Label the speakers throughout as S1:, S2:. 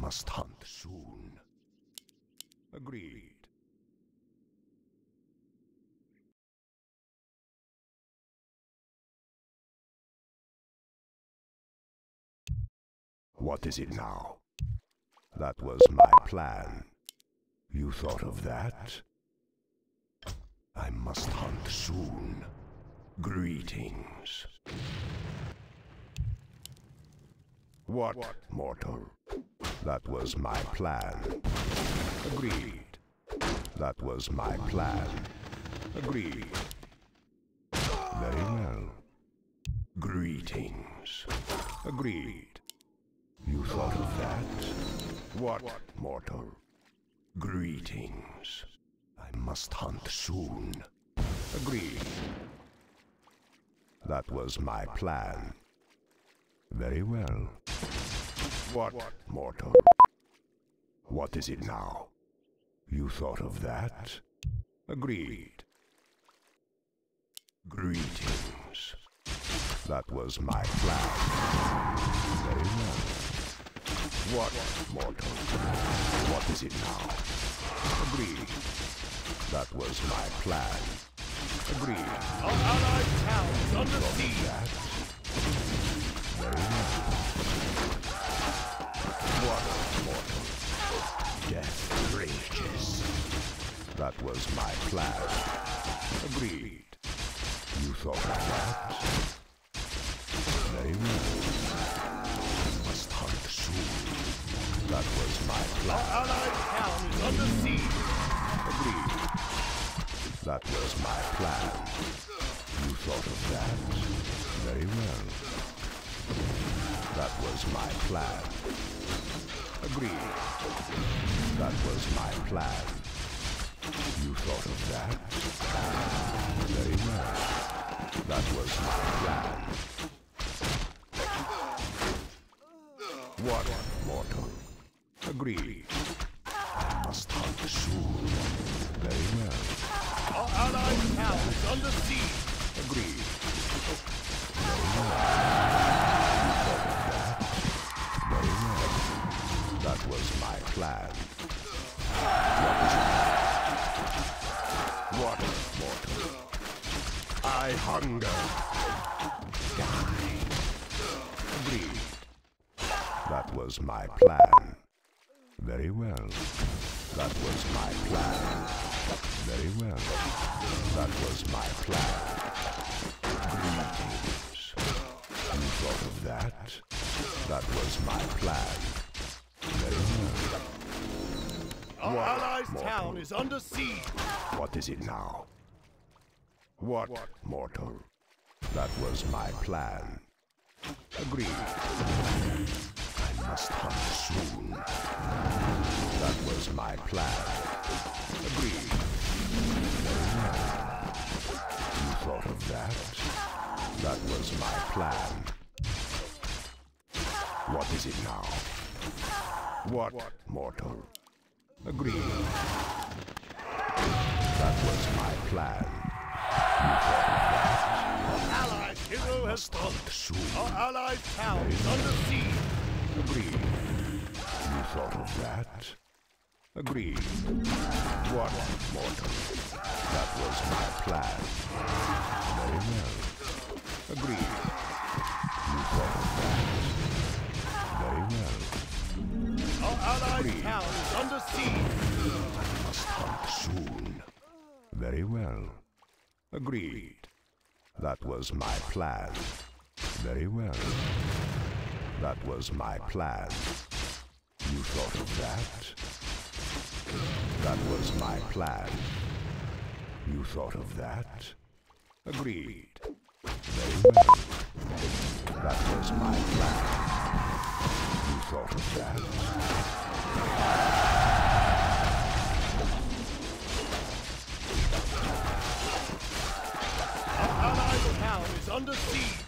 S1: must hunt soon. Agreed. What is it now? That was my plan. You thought of that? I must hunt soon. Greetings. What, mortal? That was my plan. Agreed. That was my plan. Agreed. Very well. Greetings. Agreed. You thought of that? What, mortal? Greetings. I must hunt soon. Agreed. That was my plan. Very well. What, mortal? What is it now? You thought of that? Agreed. Greetings. That was my plan. Very well. What, mortal? What is it now? Agreed. That was my plan. Agreed.
S2: Our allied town is under siege.
S1: That? Very well. What, mortal? Death rages. That was my plan. Agreed. You thought of that? Very well. Must hunt soon. That was my plan.
S2: Our allied town is under siege.
S1: Agreed. That was my plan. You thought of that? Very well. That was my plan. Agreed. That was my plan. You thought of that? Very well. That was my plan. What, mortal? Agreed. I must hunt soon. Very well.
S2: Our allied town is under siege.
S1: Agreed. Very well. You thought of that? Very well. That was my plan. What is it? What, mortal? I hunger. Die. Agreed. That was my plan. Very well. That was my plan. Very well. That was my plan. Greetings. You thought of that? That was my plan. Very well.
S2: Our
S1: What,
S2: allies'
S1: mortal?
S2: town is under siege.
S1: What is it now? What, mortal? That was my plan. Agreed. I must hunt soon. That was my plan. Agreed. Very well. You thought of that? That was my plan. What is it now? What, mortal? Agreed. That was my plan. You thought of that?
S2: Our allied hero has
S1: Must
S2: fallen.
S1: hunt soon.
S2: Our allied town is under siege.
S1: Agreed. You thought of that? Agreed. What, mortal? That was my plan. Very well. Agreed. You thought of that? Very well.
S2: Our allied
S1: Agreed.
S2: town is under siege.
S1: I must hunt soon. Very well. Agreed. That was my plan. Very well. That was my plan. You thought of that? That was my plan. You thought of that? Agreed. Very well. That was my plan. You thought of that?
S2: Our allied town is under siege.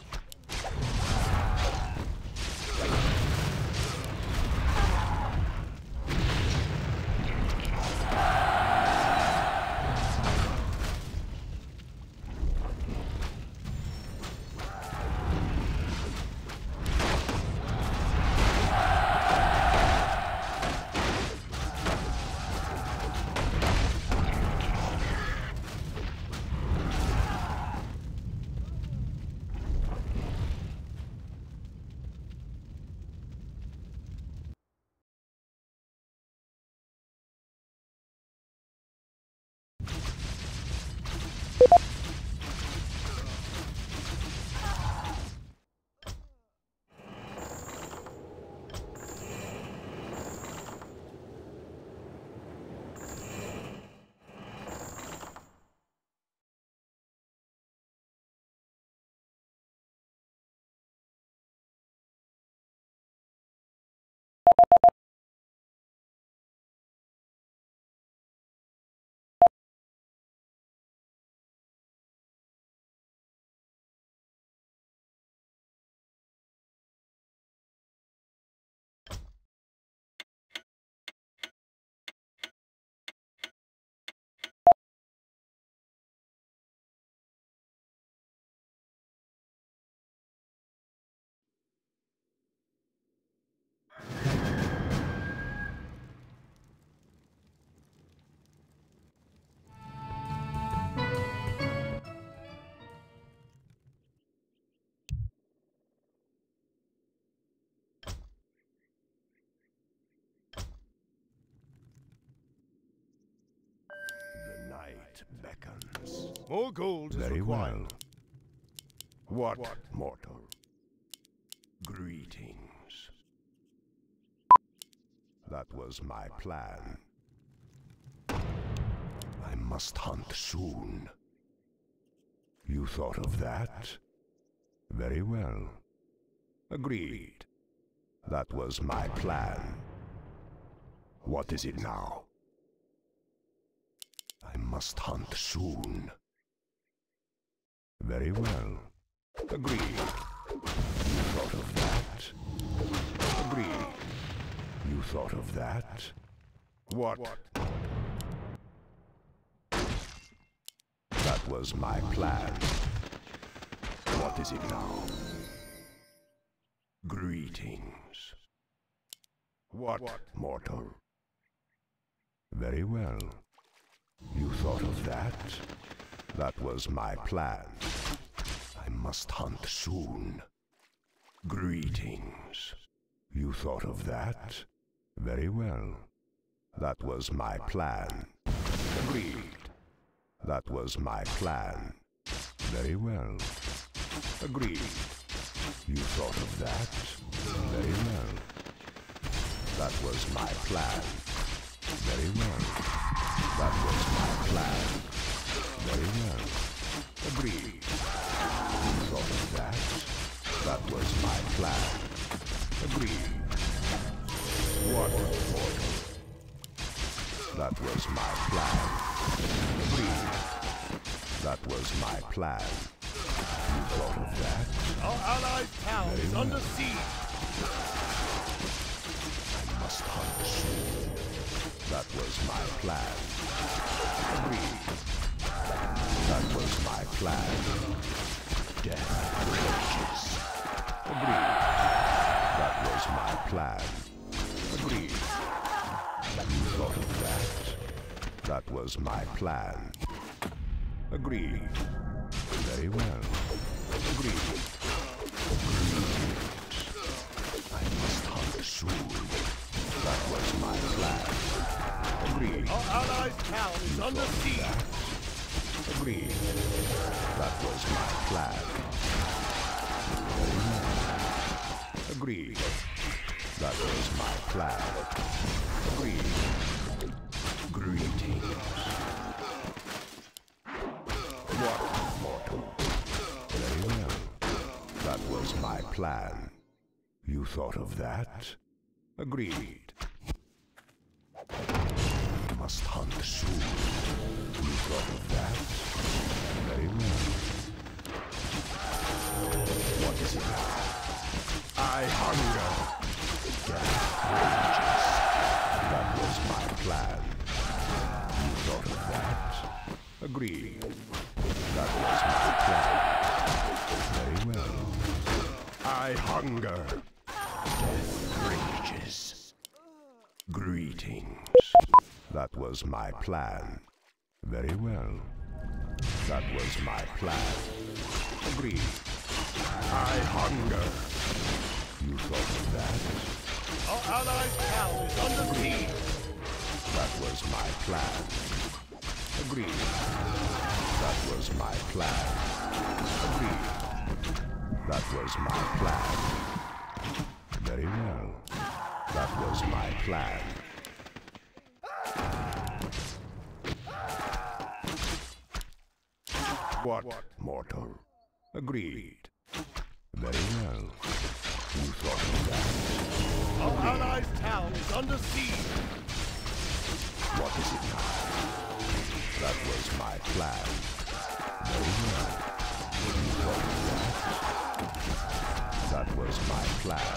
S1: The night beckons.
S2: More gold is
S1: Very
S2: required.
S1: well. What, mortal? Greetings. That was my plan. I must hunt soon. You thought of that? Very well. Agreed. That was my plan. What is it now? I must hunt soon. Very well. Agreed. You thought of that? Agreed. You thought of that? What? That was my plan. What is it now? Greetings. What, mortal? Very well. You thought of that? That was my plan. I must hunt soon. Greetings. You thought of that? Very well. That was my plan. Agreed. That was my plan. Very well. Agreed. You thought of that? Very well. That was my plan. Very well. That was my plan. Very well. Agreed. You thought of that? That was my plan. Agreed. What, mortal? That was my plan. Agreed. That was my plan. You thought of that?
S2: Our allies' town is under siege.
S1: I must hunt soon. That was my plan. Agreed. That was my plan. Death rages. Agreed. That was my plan. Agreed. You thought of that? That was my plan. Agreed. Very well. Agreed. I must hunt soon. That was my plan. Agreed.
S2: Our allies' town is under siege.
S1: Agreed. That was my plan. Agreed. That was my plan. Agreed. Greetings. What, mortal? Very well. That was my plan. You thought of that? Agreed. Must hunt soon. You thought of that? Very well. What is it now? I hunger. Death rages. That was my plan. You thought of that? Agreed. That was my plan. Very well. I hunger. Death rages. Greetings. That was my plan. Very well. That was my plan. Agreed. I hunger. You thought of that?
S2: Our allies' town is under siege.
S1: That was my plan. Agreed. That was my plan. Agreed. That was my plan. Very well. That was my plan. What, mortal? Agreed. Very well. You thought of that?
S2: Our allies' town is under siege.
S1: What is it now? That was my plan. Very well. You thought of that? That was my plan.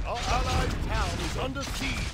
S2: Our allies' town is under siege.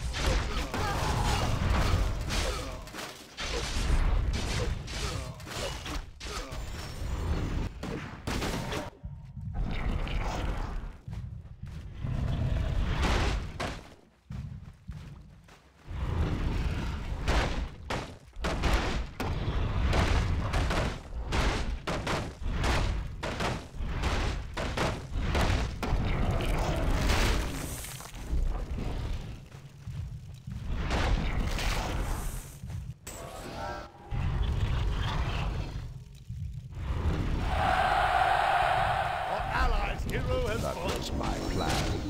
S2: Hero has
S1: That
S2: fallen.
S1: was my plan.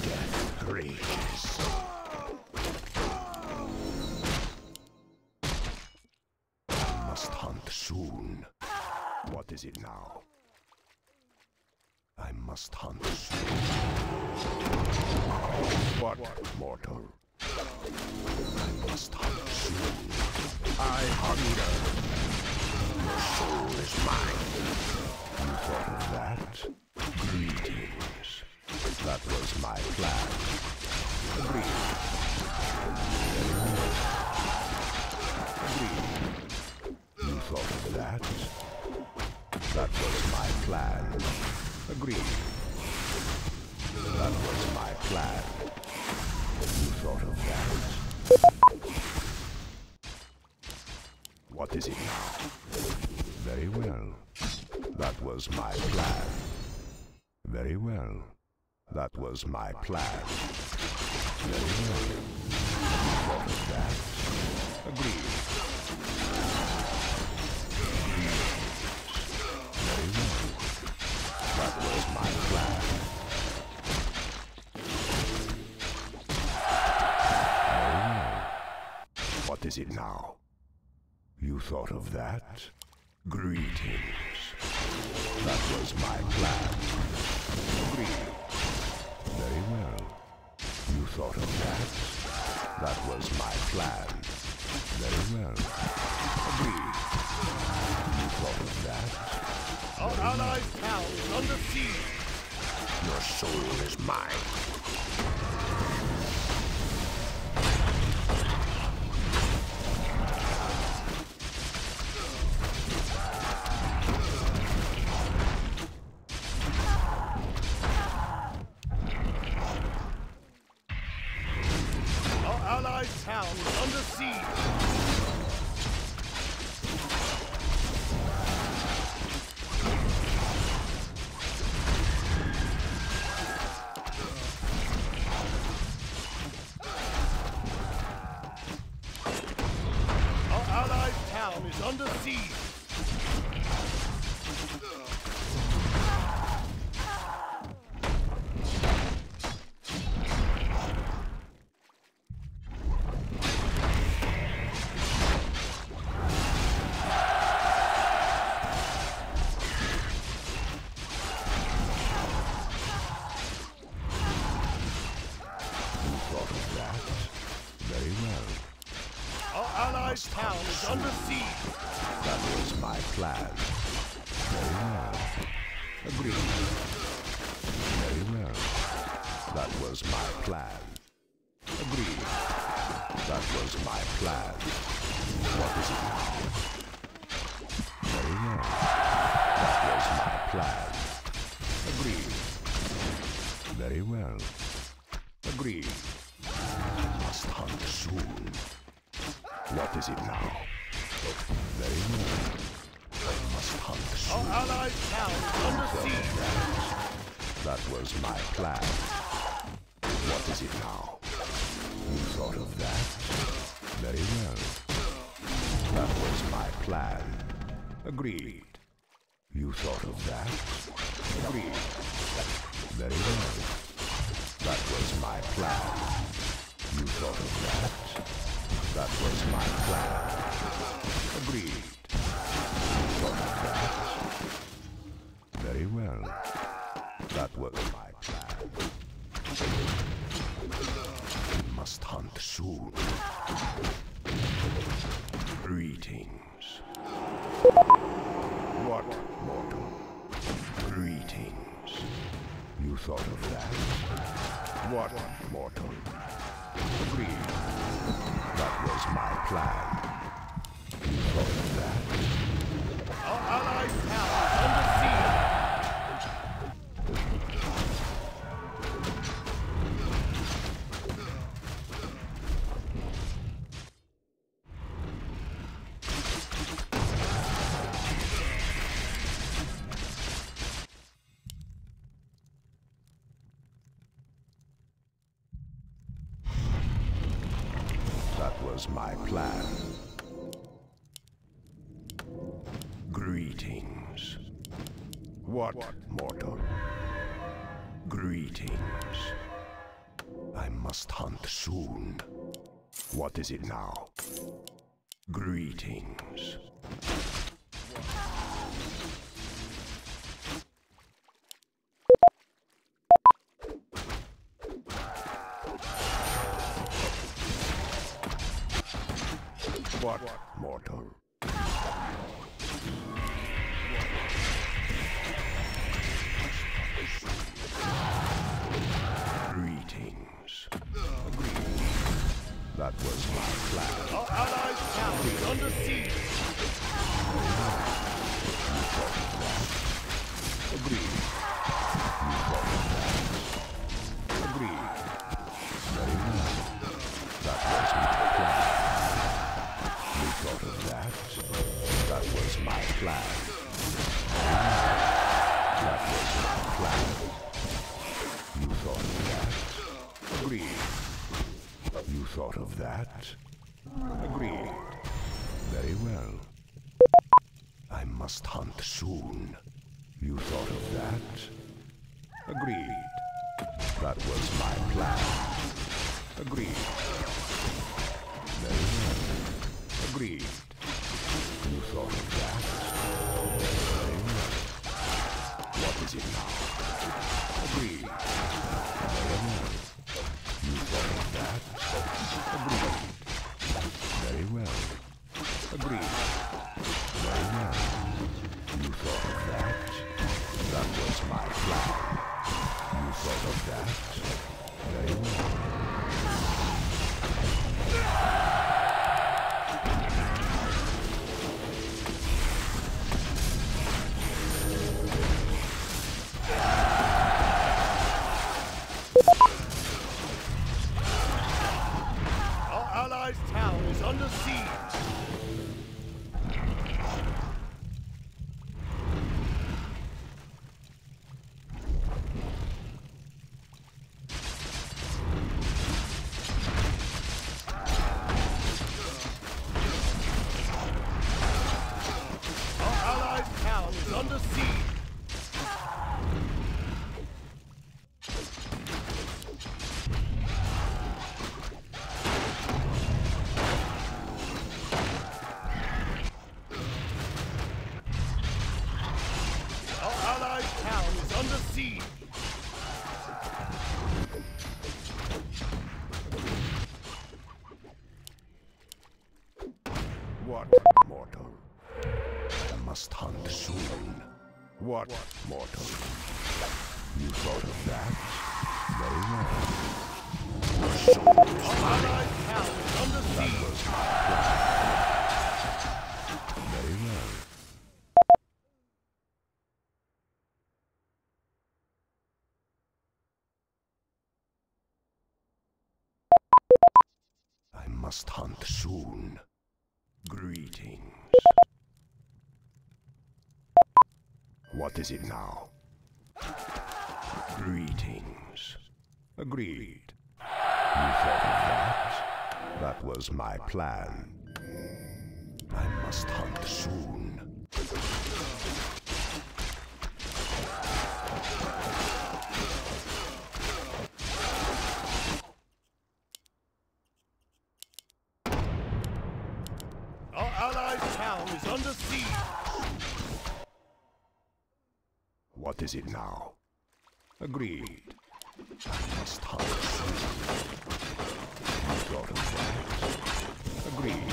S1: Death rages. I must hunt soon. What is it now? I must hunt soon. What, mortal? I must hunt soon. I hunger. Your soul is mine. You thought of that? Greetings. That was my plan. Agreed. Agreed. You thought of that? That was my plan. Agreed. That was my plan. You thought of that? What is it now? Very well. That was my plan. Very well. That was my plan. Very well. You thought of that? Agreed. Very well. That was my plan. Very well. What is it now? You thought of that? Greetings. That was my plan. Agreed. Very well. You thought of that? That was my plan. Very well. Agreed. You thought of that?
S2: Our allies' town is under siege.
S1: Your soul is mine.
S2: Our allies' town is under siege. Our allies' town is under siege.
S1: You thought of that? Very well.
S2: Our allies' town is under siege.
S1: That was my plan. Very well. Agreed. Very well. That was my plan. Agreed. That was my plan. What is it now? Very well. That was my plan. Agreed. Very well. Agreed. I must hunt soon. What is it now? Very well. I must hunt
S2: Our
S1: soon.
S2: allies' town is under siege.
S1: That was my plan. What is it now? You thought of that? Very well. That was my plan. Agreed. You thought of that? Agreed. Very well. That was my plan. You thought of that? That was my plan. Agreed. You thought of that? Very well. That was my plan. We must hunt soon. Greetings. What, mortal? Greetings. You thought of that? What, mortal? Agreed. That was my plan. You thought of that?
S2: Our allies' tower is under siege.
S1: That was my plan. Greetings. What, mortal? Greetings. I must hunt soon. What is it now? Greetings. What, mortal? Greetings. That was my plan.
S2: Our allies' tower is under siege.
S1: Agreed. You thought of that? Agreed. Very well. That was my plan. You thought of that? That was my plan. That was my plan. You thought of that? Agreed. You thought of that? Agreed. Very well. I must hunt soon. You thought of that? Agreed. That was my plan. Agreed. Very well. Agreed. You thought of that? Very well. What is it now? Agreed. Very well. You thought of that? Agreed. Very well. Agreed. Very well. You thought of that? That was my plan. You thought of that? Very well.
S2: Our allies' tower is under siege. Our allies' tower is under siege. Our allies' tower is under siege.
S1: What, mortal? I must hunt soon. What, mortal? You thought of that? Very well.
S2: Our allies' tower is under
S1: That
S2: siege.
S1: was my plan. Very well. I must hunt soon. Greetings. What is it now? Greetings. Agreed. You thought of that? That was my plan. I must hunt soon.
S2: allied town is under siege.
S1: What is it now? Agreed. I must hunt. You thought of that. Agreed.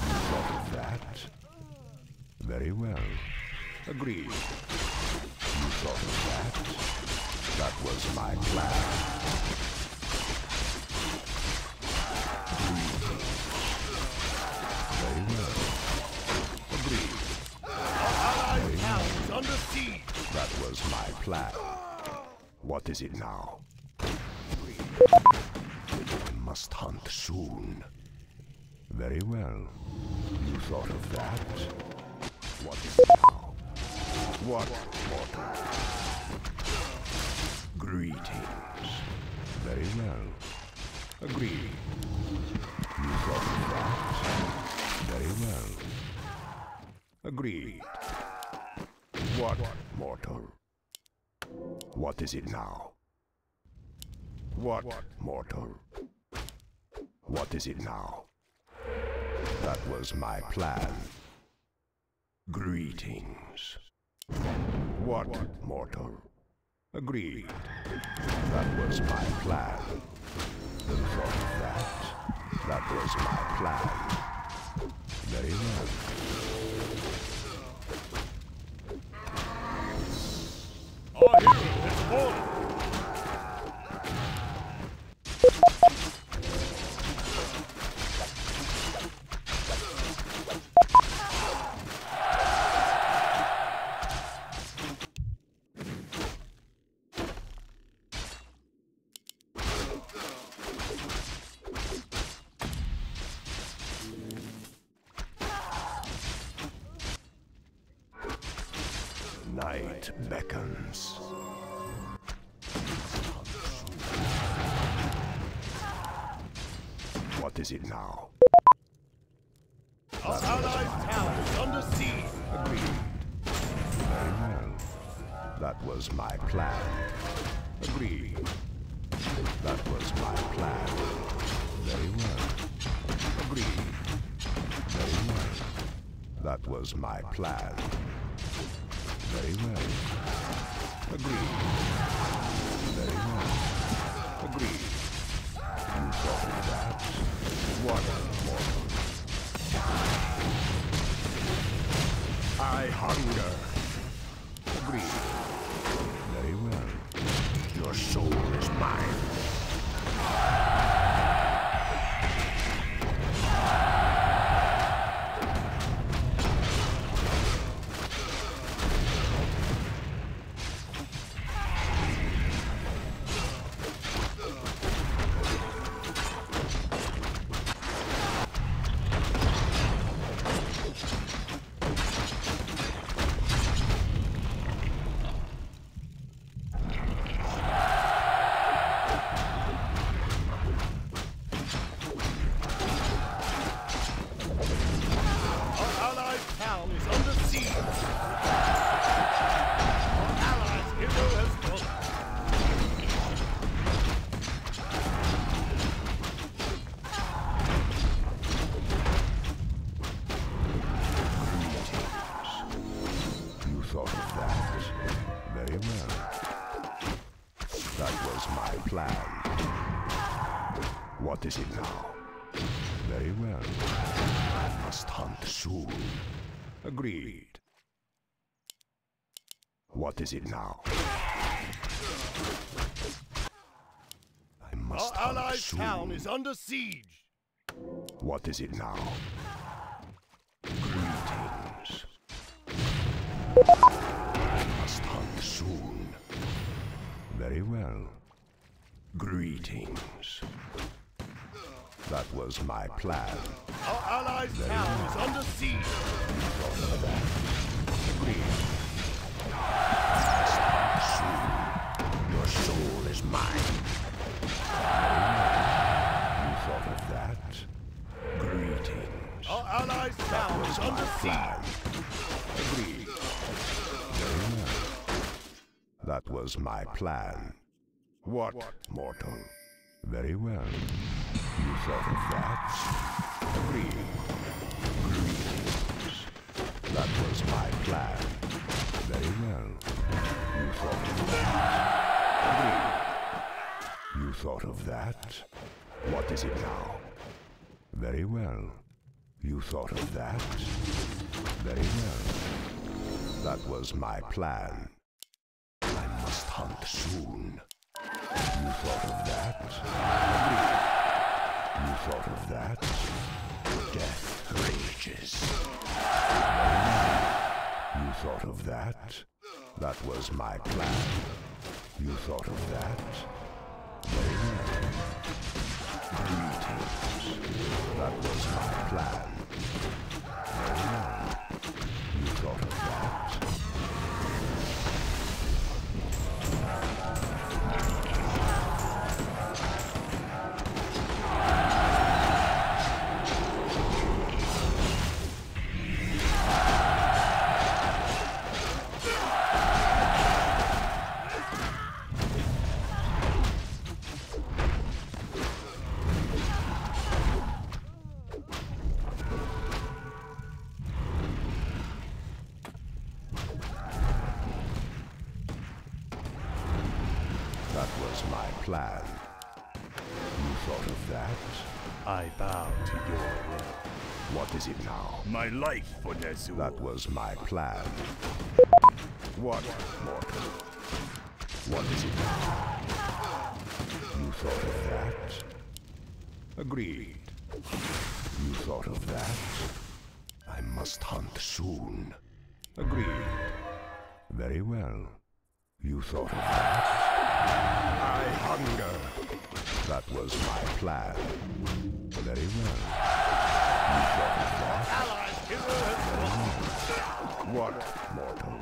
S1: You thought of that. Very well. Agreed. You thought of that. That was my plan. Very well. Agreed.
S2: Our allied town is under siege.
S1: That was my plan. What is it now? I must hunt soon. Very well. You thought of that? What is it now? What mortal? Greetings. Very well. Agreed. You thought of that? Very well. Agreed. What mortal? What is it now? What mortal? What is it now? That was my plan. Greetings. What mortal? Agreed. That was my plan. You thought of that? That was my plan. Very well.
S2: Our hero has fallen.
S1: Night beckons. What is it now?
S2: Our allied town is under siege.
S1: Agreed. Very well. That was my plan. Agreed. That was my plan. Very well. Agreed. Very well. That was my plan. Very well. Agreed. Very well. Agreed. You thought of that? What mortal? I hunger. Agreed. Very well. Your soul is mine. What is it now? Very well. I must hunt soon. Agreed. What is it now? I must
S2: Our
S1: hunt
S2: allied
S1: soon.
S2: town is under siege.
S1: What is it now? Greetings. I must hunt soon. Very well. Greetings. That was my plan.
S2: Our allied town is under siege.
S1: Agreed. I must hunt soon. Your soul is mine. You thought of that? Greetings.
S2: Our allied town is under siege.
S1: Agreed. Very well. That was my plan. What, mortal? Very well. You thought of that? Agreed. That was my plan. Very well. You thought of that. Agreed. You thought of that. What is it now? Very well. You thought of that. Very well. That was my plan. I must hunt soon. You thought of that. Agreed. You thought of that. Death rages. You thought of that. That was my plan. You thought of that. Very well. Greetings. That was my plan. Very well. You thought of that. That was my plan. You thought of that?
S2: I bow to your will.
S1: What is it now?
S2: My life for Nezu.
S1: That was my plan. What, mortal? What is it now? You thought of that? Agreed. You thought of that? I must hunt soon. Agreed. Very well. You thought of that? I hunger. That was my plan. Very well. You thought of that? What, mortal?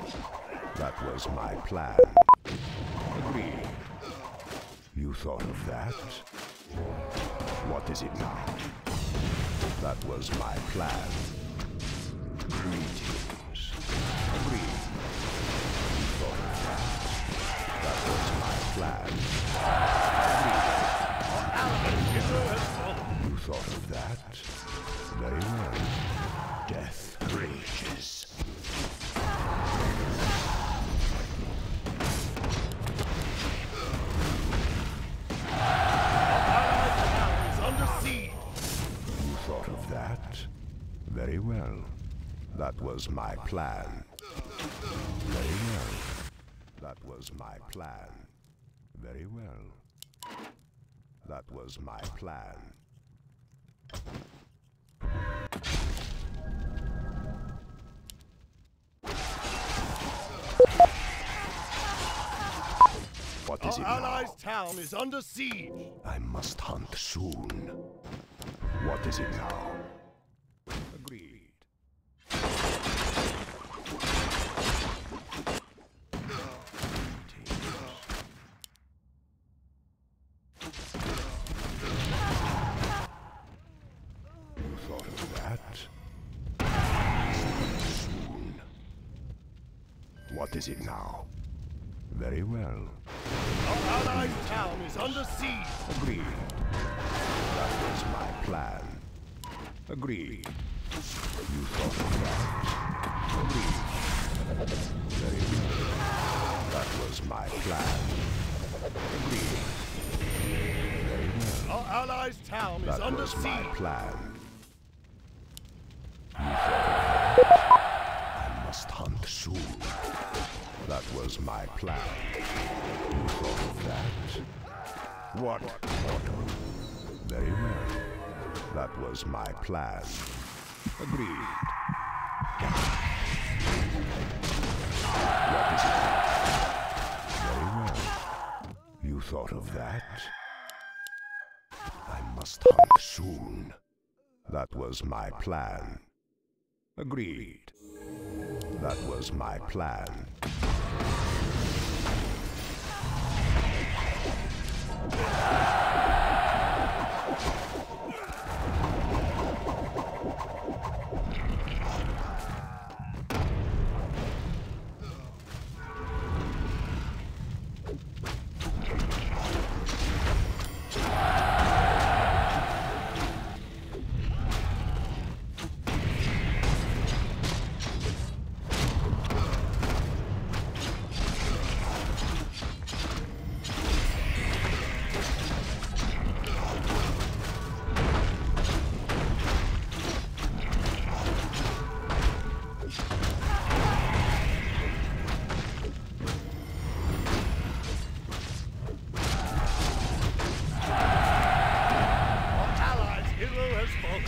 S1: That was my plan. Agreed. You thought of that? What is it now? That was my plan. Greetings. Agreed. You thought of that? That was my plan. Agreed. You thought of that? Very well. Death rages. You thought of that? Very well. That was my plan. Very well. That was my plan. Very well. That was my plan. What is it now?
S2: Our allies' town is under siege.
S1: I must hunt soon. What is it now? Agreed. You thought of that? Soon. What is it now? Very well.
S2: Our allies' town is under siege.
S1: Agreed. That was my plan. Agreed. You thought of that? Agreed. Very well. That was my plan. Agreed. Very well.
S2: Our allies' town is
S1: That
S2: under
S1: was my
S2: siege.
S1: plan. You thought of that? I must hunt soon. That was my plan. You thought of that? What, mortal? Very well. That was my plan. Agreed. What is it? Very well. You thought of that? I must hunt soon. That was my plan. Agreed. That was my plan.
S2: has fallen.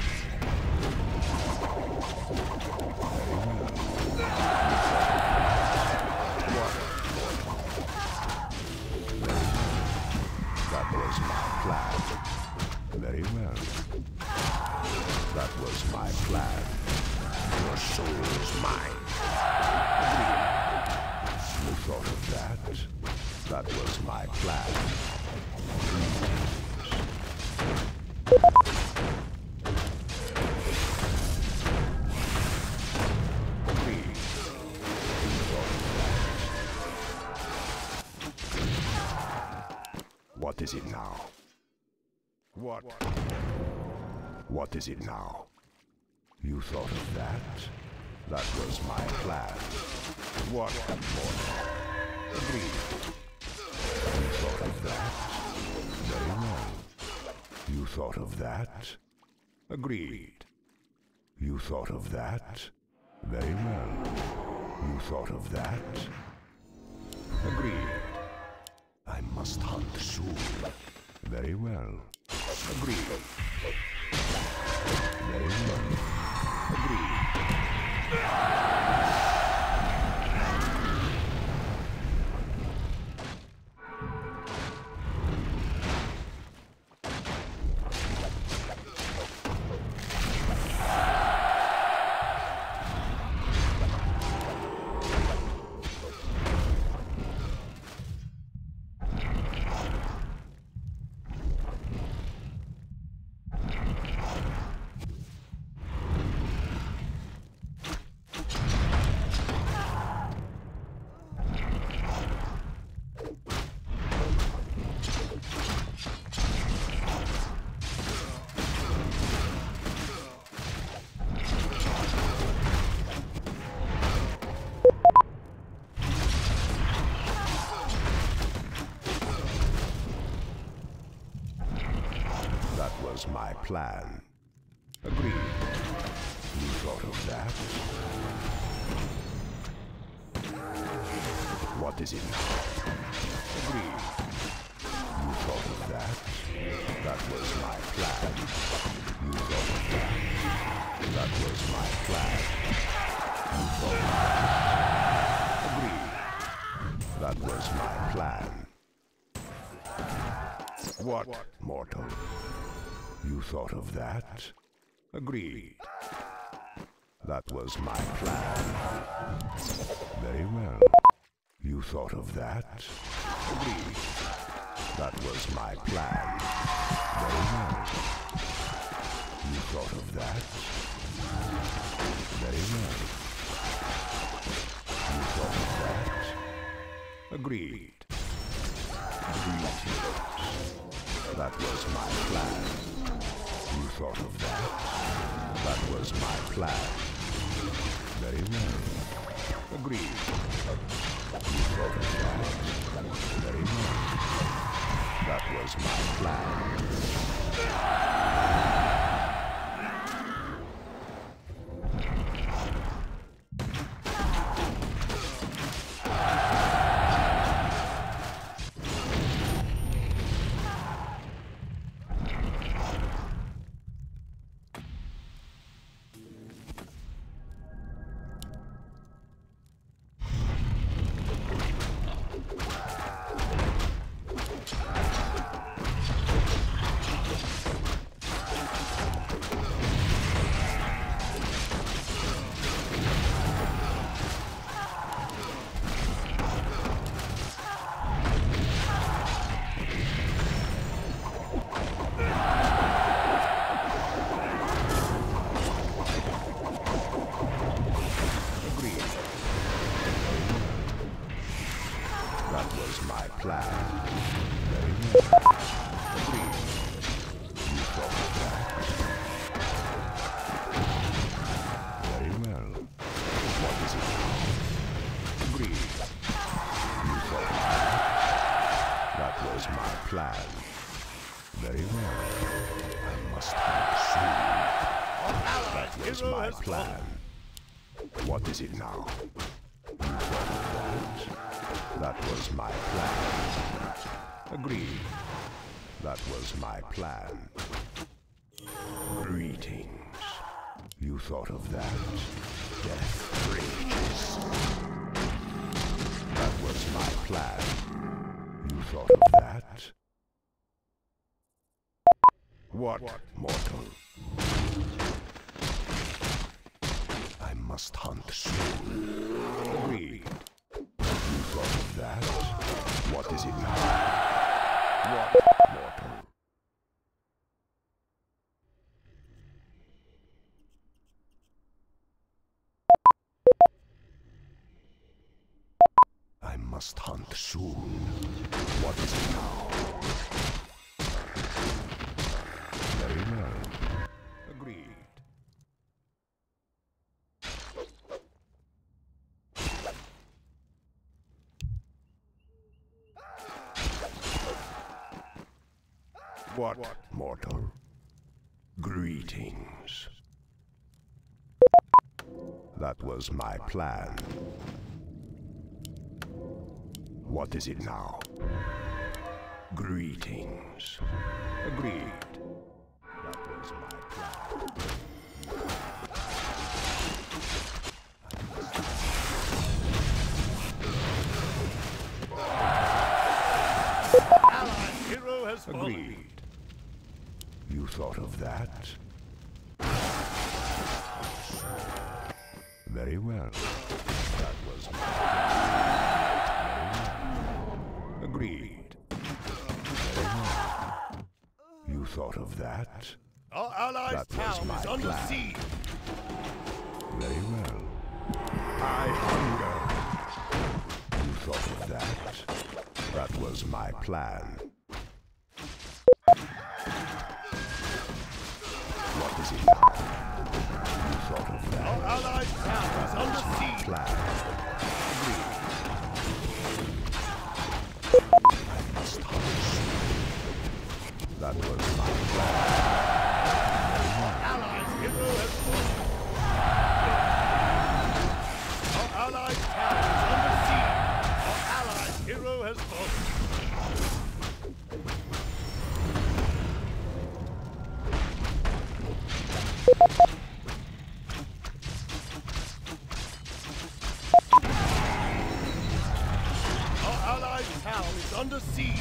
S1: That was my plan. Very well. That was my plan. Your soul is mine. You thought of that? That was my plan. What is it now?
S2: What?
S1: What is it now? You thought of that? That was my plan.
S2: What?
S1: Agreed. You thought of that? Very well. You thought of that? Agreed. You thought of that? Very well. You thought of that? Agreed. I must hunt soon. Very well. Agreed. Very well. Agreed. That was my plan. Agreed. You thought of that? What is it now? Agreed. You thought of that? That was my plan. You thought of that? That was my plan. You thought of that? Agreed. That was my plan. What, mortal? You thought of that? Agreed. That was my plan. Very well. You thought of that? Agreed. That was my plan. Very well. You thought of that? Very well. You thought of that? Agreed. Greetings. That was my plan. You thought of that? That was my plan. Very well. Agreed. You thought of that? Very well. That was my plan. That was my plan. Very well. Agreed. You thought of that? Very well. What is it? Agreed. You thought of that? That was my plan. Very well. I must have soon. That was my plan. What is it now? You thought of that? That was my plan. Agreed. That was my plan. Agreed. thought of that? Death rages. That was my plan. You thought of that? What, mortal? I must hunt soon. Agreed. You thought of that? What is it now? What, mortal? I must hunt soon. What is it now? Very well. Agreed. What, mortal? Greetings. That was my plan. What is it now? Greetings. Agreed. That was my plan.
S2: Allied hero has fallen.
S1: Agreed. You thought of that? Very well. That was my plan. Agreed. Very well. You thought of that?
S2: Our allies'
S1: That was
S2: town
S1: my
S2: is under
S1: plan.
S2: siege.
S1: Very well. I hunger. You thought of that? That was my plan. What is it now? You thought of that?
S2: Our allies' town is under siege.
S1: Plan. Agreed. I must hunt. That was my plan.
S2: Allies' hero has fallen. Our allies' town is under siege. Our allies' hero has fallen. Our allies' town is under siege.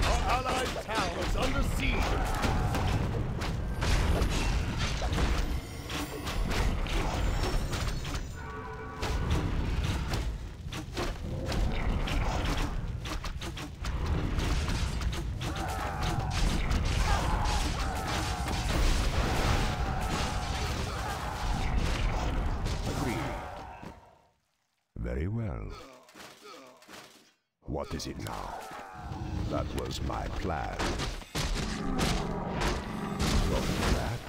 S2: Our allied town is under siege.
S1: Agreed. Very well. What is it now? That was my plan. Thought of that?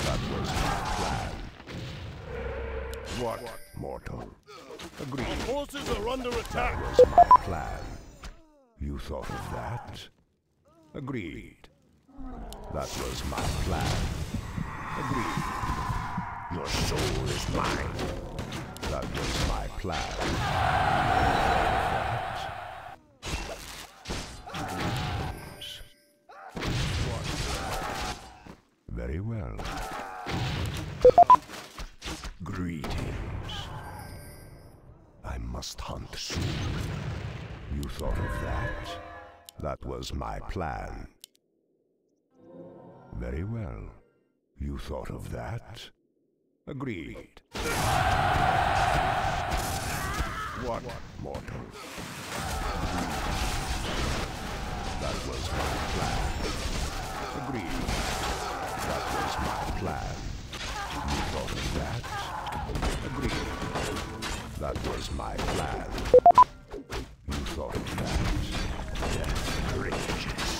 S1: That was my plan. What, mortal? Agreed.
S2: Our forces are under attack.
S1: That was my plan. You thought of that? Agreed. That was my plan. Agreed. Your soul is mine. That was my plan. What? Very well. Greetings. I must hunt soon. You thought of that? That was my plan. Very well. You thought of that? Agreed. What, mortal? That was my plan. Agreed. That was my plan. You thought of that? Agreed. That was my plan. You thought of that? Death rages.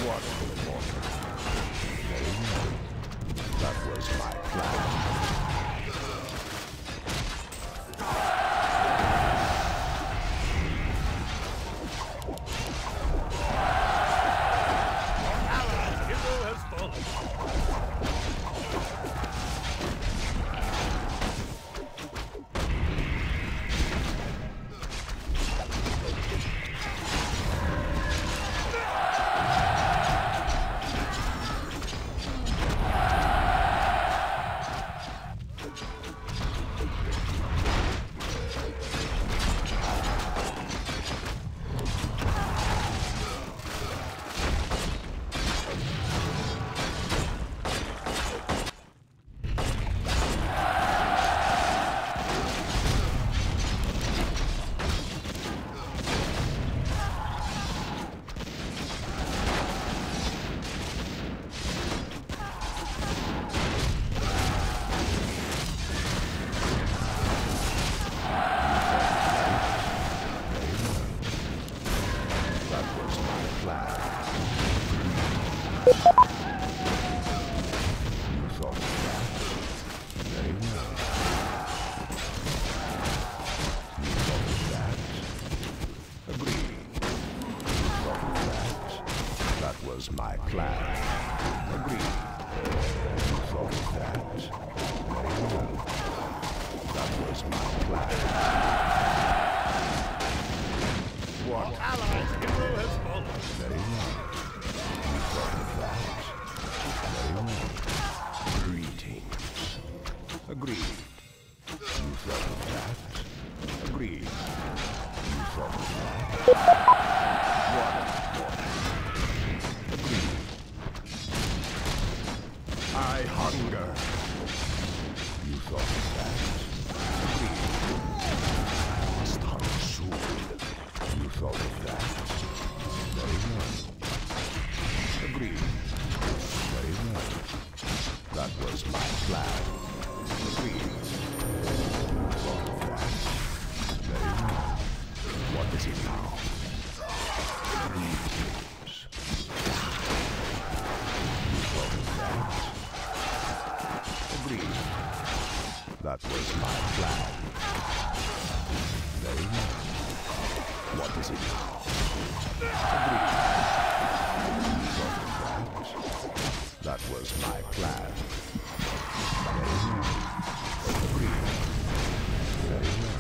S1: What, mortal? Very well. That was my plan.
S2: Our allied hero has fallen.
S1: I hunger. You thought of that? I must hunger soon. You thought of that? Very well. Agreed. Very well. That was my plan. Agreed. Thought of that? Very well. What is it now? Agreed, please. You thought of that? Agreed. That was my plan. Very well. What is it now? Agreed. You thought of that? That was my plan. Very well. Agreed. Very well.